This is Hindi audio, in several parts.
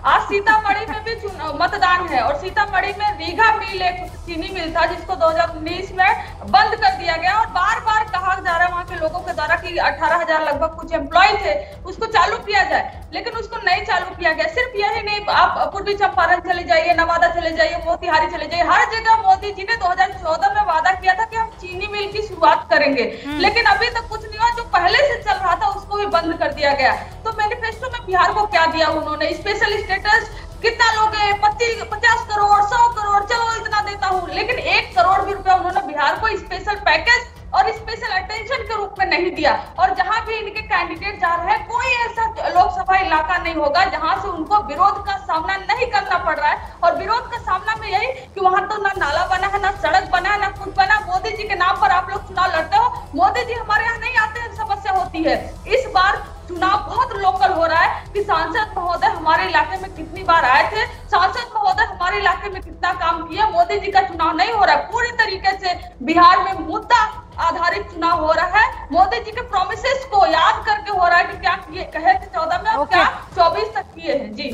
आज सीतामढ़ी में भी मतदान है और सीतामढ़ी में रीगा मिल, एक चीनी मिल था जिसको 2019 में बंद कर दिया गया और बार बार कहा जा रहा है वहां के लोगों के द्वारा कि 18,000 लगभग कुछ एम्प्लॉय थे, उसको चालू किया जाए, लेकिन उसको नहीं चालू किया गया। सिर्फ यही नहीं, आप पूर्वी चंपारण चले जाइए, नवादा चले जाइए, मोतिहारी चले जाइए, हर जगह मोदी जी ने 2014 में वादा किया था कि हम चीनी मिल की शुरुआत करेंगे, लेकिन अभी तक कुछ नहीं हुआ। जो पहले से चल रहा था उसको भी बंद कर दिया गया। तो मैनिफेस्टो में बिहार को क्या दिया उन्होंने? स्पेशल स्टेटस कितना लोगे? 50 करोड़, 100 करोड़, चलो इतना देता हूँ, लेकिन 1 करोड़ भी रुपया उन्होंने बिहार को स्पेशल पैकेज और स्पेशल अटेंशन के रूप में नहीं दिया। और जहां भी इनके कैंडिडेट जा रहे हैं, कोई ऐसा लोकसभा इलाका नहीं होगा जहां से उनको विरोध का सामना नहीं करना पड़ रहा है। और विरोध का सामना में यही कि वहां तो ना नाला बना है, ना सड़क बना है, ना कुछ बना। मोदी जी के नाम पर आप लोग चुनाव लड़ते हो, मोदी जी हमारे यहाँ नहीं आते हैं, समस्या होती है। इस बार चुनाव बहुत लोकल हो रहा है कि सांसद महोदय हमारे इलाके में कितनी बार आए थे, सांसद महोदय हमारे इलाके में कितना काम किया। मोदी जी का चुनाव नहीं हो रहा है, पूरी तरीके से बिहार में मुद्दा आधारित चुनाव हो रहा है। मोदी जी के प्रोमिसेस को याद करके हो रहा है कि क्या कहे थे 14 में और क्या 24 तक किए हैं। जी,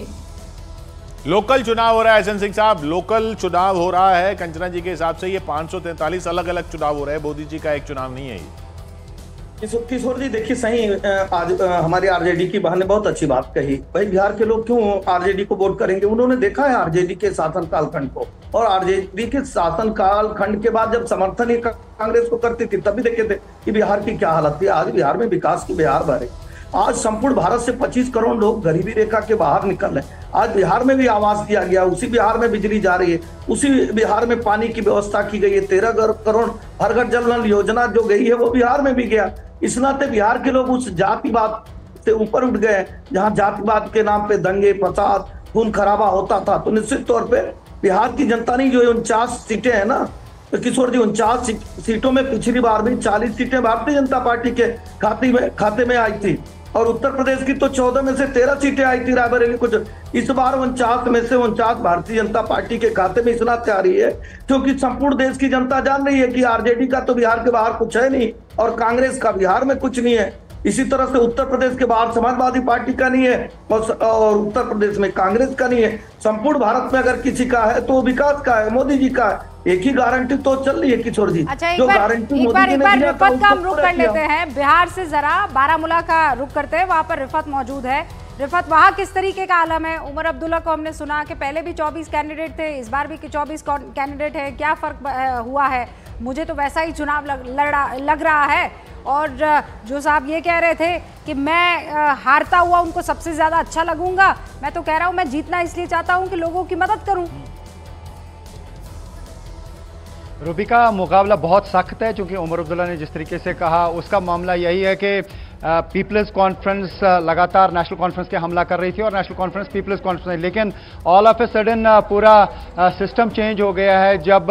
लोकल चुनाव हो रहा है एसएन सिंह साहब, लोकल चुनाव हो रहा है। कंचना जी के हिसाब से ये 543 अलग अलग चुनाव हो रहे हैं, मोदी जी का एक चुनाव नहीं है ये। किशोर जी देखिए, सही आज हमारी आरजेडी की बहन ने बहुत अच्छी बात कही। भाई बिहार के लोग क्यों आरजेडी को वोट करेंगे? उन्होंने देखा है आरजेडी के शासन कालखंड को, और आरजेडी के शासन कालखंड के बाद जब समर्थन ही कांग्रेस को करती थी तब भी देखे थे कि बिहार की क्या हालत थी। आज बिहार में विकास की बिहार भरे, आज संपूर्ण भारत से 25 करोड़ लोग गरीबी रेखा के बाहर निकल रहे हैं। आज बिहार में भी आवास दिया गया, उसी बिहार में बिजली जा रही है, उसी बिहार में पानी की व्यवस्था की गई है। 13 करोड़ हर घर जल नल योजना जो गई है वो बिहार में भी गया। इस नाते बिहार के लोग उस जातिवाद से ऊपर उठ गए, जहां जातिवाद के नाम पे दंगे फसाद खून खराबा होता था। तो निश्चित तौर पे बिहार की जनता ने जो 49 सीटें है ना, तो किशोर जी 49 सीटों में पिछली बार भी 40 सीटें भारतीय जनता पार्टी के खाते में आई थी, और उत्तर प्रदेश की तो 14 में से 13 सीटें आई थी, रायबरेली कुछ। इस बार 49 में से 49 भारतीय जनता पार्टी के खाते में इसलिए आ रही है क्योंकि संपूर्ण देश की जनता जान रही है कि आरजेडी का तो बिहार के बाहर कुछ है नहीं और कांग्रेस का बिहार में कुछ नहीं है। इसी तरह से उत्तर प्रदेश के बाहर समाजवादी पार्टी का नहीं है और उत्तर प्रदेश में कांग्रेस का नहीं है। संपूर्ण भारत में अगर किसी का है तो विकास का है, मोदी जी का है। एक ही गारंटी तो चल रही है किशोर जी। अच्छा, एक बार रिफत का हम रुख कर लेते हैं बिहार से, जरा बारामूला का रुख करते हैं। वहां पर रिफत मौजूद है। रिफत, वहां किस तरीके का आलम है? उमर अब्दुल्ला को हमने सुना कि पहले भी 24 कैंडिडेट थे, इस बार भी 24 कैंडिडेट है, क्या फर्क हुआ है? मुझे तो वैसा ही चुनाव लग रहा है। और जो साहब ये कह रहे थे कि मैं हारता हुआ उनको सबसे ज्यादा अच्छा लगूंगा, मैं तो कह रहा हूं मैं जीतना इसलिए चाहता हूं कि लोगों की मदद करूं। रूबी का मुकाबला बहुत सख्त है, क्योंकि उमर अब्दुल्ला ने जिस तरीके से कहा उसका मामला यही है कि पीपल्स कॉन्फ्रेंस लगातार नेशनल कॉन्फ्रेंस के हमला कर रही थी और नेशनल कॉन्फ्रेंस पीपल्स कॉन्फ्रेंस, लेकिन ऑल ऑफ ए सडन पूरा सिस्टम चेंज हो गया है जब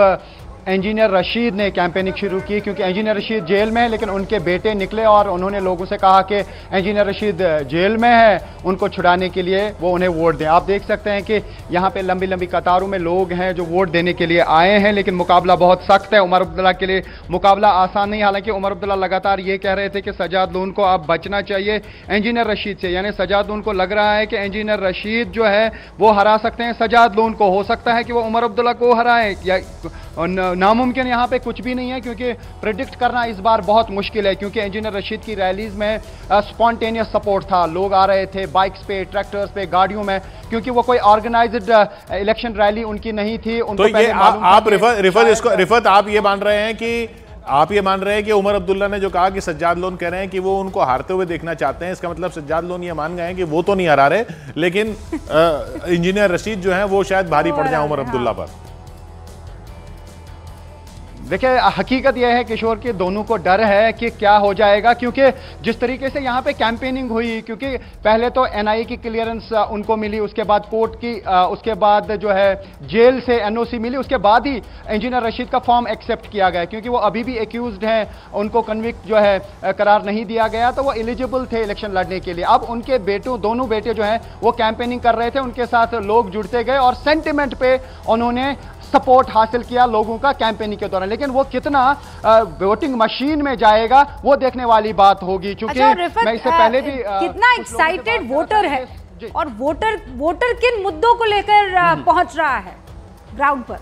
इंजीनियर रशीद ने कैंपेनिंग शुरू की। क्योंकि इंजीनियर रशीद जेल में है, लेकिन उनके बेटे निकले और उन्होंने लोगों से कहा कि इंजीनियर रशीद जेल में है, उनको छुड़ाने के लिए वो उन्हें वोट दें। आप देख सकते हैं कि यहाँ पे लंबी लंबी कतारों में लोग हैं जो वोट देने के लिए आए हैं, लेकिन मुकाबला बहुत सख्त है। उमर अब्दुल्ला के लिए मुकाबला आसान नहीं। हालांकि उमर अब्दुल्ला लगातार ये कह रहे थे कि सजाद लोन को अब बचना चाहिए इंजीनियर रशीद से, यानी सजाद लोन को लग रहा है कि इंजीनियर रशीद जो है वो हरा सकते हैं सजाद लोन को। हो सकता है कि वो उमर अब्दुल्ला को हराए, या नामुमकिन यहाँ पे कुछ भी नहीं है, क्योंकि प्रेडिक्ट करना इस बार बहुत मुश्किल है। क्योंकि इंजीनियर रशीद की रैलीज में स्पॉन्टेनियस सपोर्ट था, लोग आ रहे थे बाइक्स पे, ट्रैक्टर्स पे, गाड़ियों में, क्योंकि वो कोई ऑर्गेनाइज्ड इलेक्शन रैली उनकी नहीं थी। तो ये आप रिफत आप ये मान रहे हैं कि उमर अब्दुल्ला ने जो कहा कि सज्जाद लोन कह रहे हैं कि वो उनको हारते हुए देखना चाहते हैं, इसका मतलब सज्जाद लोन ये मान गए हैं कि वो तो नहीं हरा रहे, लेकिन इंजीनियर रशीद जो है वो शायद भारी पड़ जाए उमर अब्दुल्ला पर। देखिए, हकीकत यह है किशोर के दोनों को डर है कि क्या हो जाएगा, क्योंकि जिस तरीके से यहाँ पे कैंपेनिंग हुई, क्योंकि पहले तो एनआईए की क्लियरेंस उनको मिली, उसके बाद कोर्ट की, उसके बाद जो है जेल से एनओसी मिली, उसके बाद ही इंजीनियर रशीद का फॉर्म एक्सेप्ट किया गया। क्योंकि वो अभी भी एक्यूज्ड हैं, उनको कन्विक्ट जो है करार नहीं दिया गया, तो वो एलिजिबल थे इलेक्शन लड़ने के लिए। अब उनके दोनों बेटे जो हैं वो कैंपेनिंग कर रहे थे, उनके साथ लोग जुड़ते गए और सेंटिमेंट पे उन्होंने सपोर्ट हासिल किया लोगों का कैंपेनिंग के दौरान। लेकिन वो कितना वोटिंग मशीन में जाएगा वो देखने वाली बात होगी। क्योंकि अच्छा, मैं इससे पहले भी कितना एक्साइटेड वोटर है, और वोटर किन मुद्दों को लेकर पहुंच रहा है ग्राउंड पर?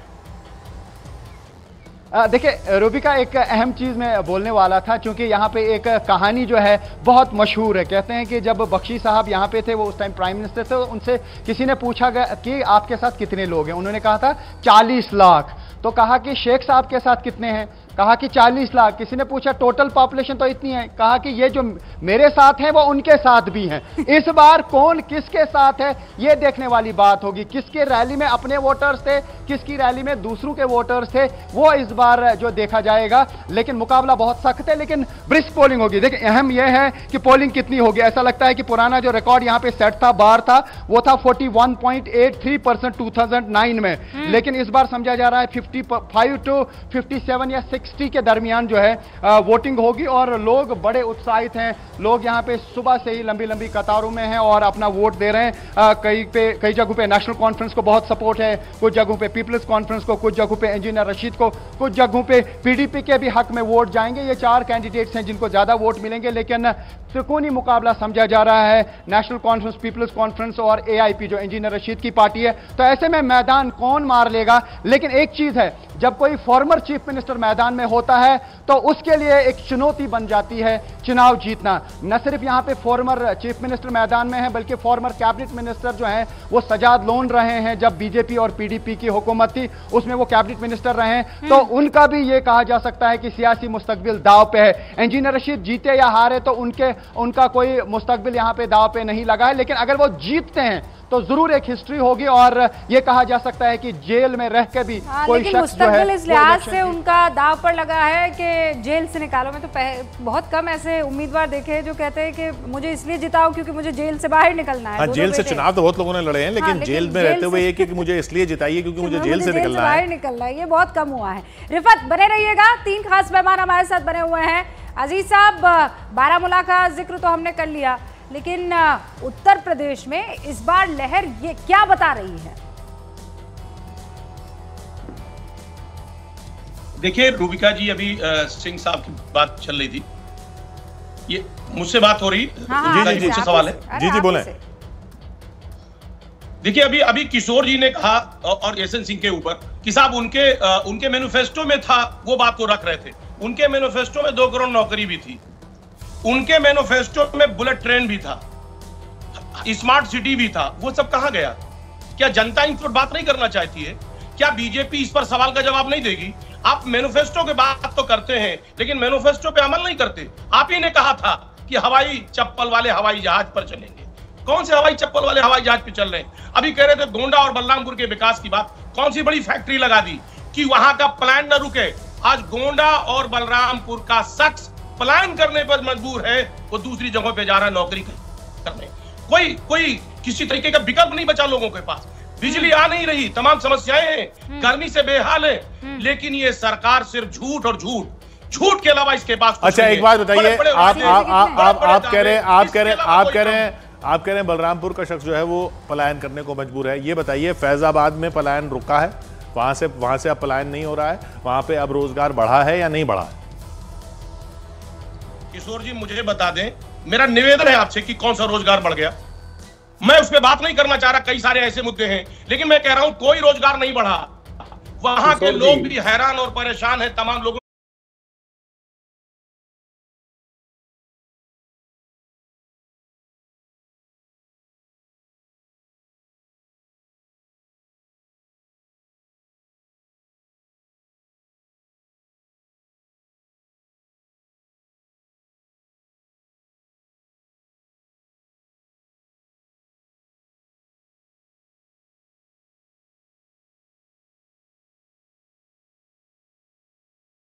देखिए रूबिका, एक अहम चीज मैं बोलने वाला था, क्योंकि यहाँ पे एक कहानी जो है बहुत मशहूर है। कहते हैं कि जब बख्शी साहब यहाँ पे थे, वो उस टाइम प्राइम मिनिस्टर थे, उनसे किसी ने पूछा गया कि आपके साथ कितने लोग हैं। उन्होंने कहा था 40 लाख। तो कहा कि शेख साहब के साथ कितने हैं? कहा कि 40 लाख। किसी ने पूछा टोटल पॉपुलेशन तो इतनी है? कहा कि ये जो मेरे साथ हैं वो उनके साथ भी हैं। इस बार कौन किसके साथ है ये देखने वाली बात होगी। किसके रैली में अपने वोटर्स थे, किसकी रैली में दूसरों के वोटर्स थे, वो इस बार जो देखा जाएगा। लेकिन मुकाबला बहुत सख्त है, लेकिन ब्रिस्क पोलिंग होगी। देखिए अहम यह है कि पोलिंग कितनी होगी। ऐसा लगता है कि पुराना जो रिकॉर्ड यहाँ पे सेट था, बार था, वो था 41.83% 2009 में। लेकिन इस बार समझा जा रहा है 55 to 57 या 60 के दरमियान जो है वोटिंग होगी। और लोग बड़े उत्साहित हैं। लोग यहाँ पे सुबह से ही लंबी लंबी कतारों में हैं और अपना वोट दे रहे हैं। कई जगहों पे नेशनल कॉन्फ्रेंस को बहुत सपोर्ट है, कुछ जगहों पे पीपल्स कॉन्फ्रेंस को, कुछ जगहों पे इंजीनियर रशीद को, कुछ जगहों पे पीडीपी के भी हक में वोट जाएंगे। ये 4 कैंडिडेट्स हैं जिनको ज्यादा वोट मिलेंगे, लेकिन त्रिकोणी मुकाबला समझा जा रहा है नेशनल कॉन्फ्रेंस, पीपल्स कॉन्फ्रेंस और एआईपी जो इंजीनियर रशीद की पार्टी है। तो ऐसे में मैदान कौन मार लेगा। लेकिन एक चीज है, जब कोई फॉर्मर चीफ मिनिस्टर मैदान में होता है तो उसके लिए एक चुनौती बन जाती है चुनाव जीतना। न सिर्फ यहां पे फॉर्मर चीफ मिनिस्टर मैदान में है, बल्कि फॉर्मर कैबिनेट मिनिस्टर जो हैं वो सजाद लोन रहे हैं। जब बीजेपी और पीडीपी की हुकूमत थी उसमें वो कैबिनेट मिनिस्टर रहे हैं। तो उनका भी ये कहा जा सकता है कि सियासी मुस्तकबिल दाव पे है। इंजीनियर रशीद जीते या हारे तो उनका कोई मुस्तकबिल यहां पे दाव पे नहीं लगा है। लेकिन अगर वो जीतते हैं तो जरूर एक हिस्ट्री होगी और ये कहा जा सकता है कि जेल में रह के भी कोई शख्स जो है इस लिहाज से उनका दाव पर लगा है कि जेल से निकालो। मैं तो बहुत कम ऐसे उम्मीदवार देखे हैं जो कहते हैं कि मुझे इसलिए जिताओ क्योंकि मुझे जेल से बाहर निकलना है। जेल से चुनाव तो बहुत लोगों ने लड़े हैं, लेकिन जेल में रहते हुए ये कि मुझे इसलिए जिताइए क्योंकि मुझे जेल से निकलना है, ये बहुत कम हुआ है। रिफत बने रहिएगा, 3 खास मेहमान हमारे साथ बने हुए हैं। अजीज साहब, बारामूला का जिक्र तो हमने कर लिया, लेकिन उत्तर प्रदेश में इस बार लहर ये क्या बता रही है? देखिए रूबिका जी, अभी सिंह साहब की बात चल रही थी, ये मुझसे बात हो रही? जी सवाल है। जी बोले। देखिए अभी किशोर जी ने कहा और यशवंत सिंह के ऊपर कि साहब उनके मैनिफेस्टो में था, वो बात को रख रहे थे। उनके मैनिफेस्टो में 2 करोड़ नौकरी भी थी, उनके मैनिफेस्टो में बुलेट ट्रेन भी था, स्मार्ट सिटी भी था। वो सब कहां गया? क्या जनता इन पर बात नहीं करना चाहती है? क्या बीजेपी इस पर सवाल का जवाब नहीं देगी? आप मैनिफेस्टो के बात तो करते हैं लेकिन मैनिफेस्टो पे अमल नहीं करते। आप ही ने कहा था कि हवाई चप्पल वाले हवाई जहाज पर चलेंगे। कौन से हवाई चप्पल वाले हवाई जहाज पे चल रहे हैं? अभी कह रहे थे गोंडा और बलरामपुर के विकास की बात। कौन सी बड़ी फैक्ट्री लगा दी कि वहां का प्लान न रुके? आज गोंडा और बलरामपुर का शख्स प्लान करने पर मजबूर है, वो दूसरी जगहों पे जा रहा है नौकरी करने। कोई किसी तरीके का विकल्प नहीं बचा लोगों के पास। बिजली आ नहीं रही, तमाम समस्याएं हैं, गर्मी से बेहाल है। लेकिन ये सरकार सिर्फ झूठ और झूठ के अलावा इसके पास कुछ अच्छा, नहीं एक बात बताइए, आप कह रहे हैं बलरामपुर का शख्स जो है वो पलायन करने को मजबूर है। ये बताइए, फैजाबाद में पलायन रुका है? वहां से अब पलायन नहीं हो रहा है? वहां पे अब रोजगार बढ़ा है या नहीं बढ़ा है? किशोर जी मुझे बता दें, मेरा निवेदन है आपसे कि कौन सा रोजगार बढ़ गया। मैं उस पर बात नहीं करना चाह रहा, कई सारे ऐसे मुद्दे हैं, लेकिन मैं कह रहा हूं कोई रोजगार नहीं बढ़ा। वहां के लोग भी हैरान और परेशान हैं, तमाम लोगों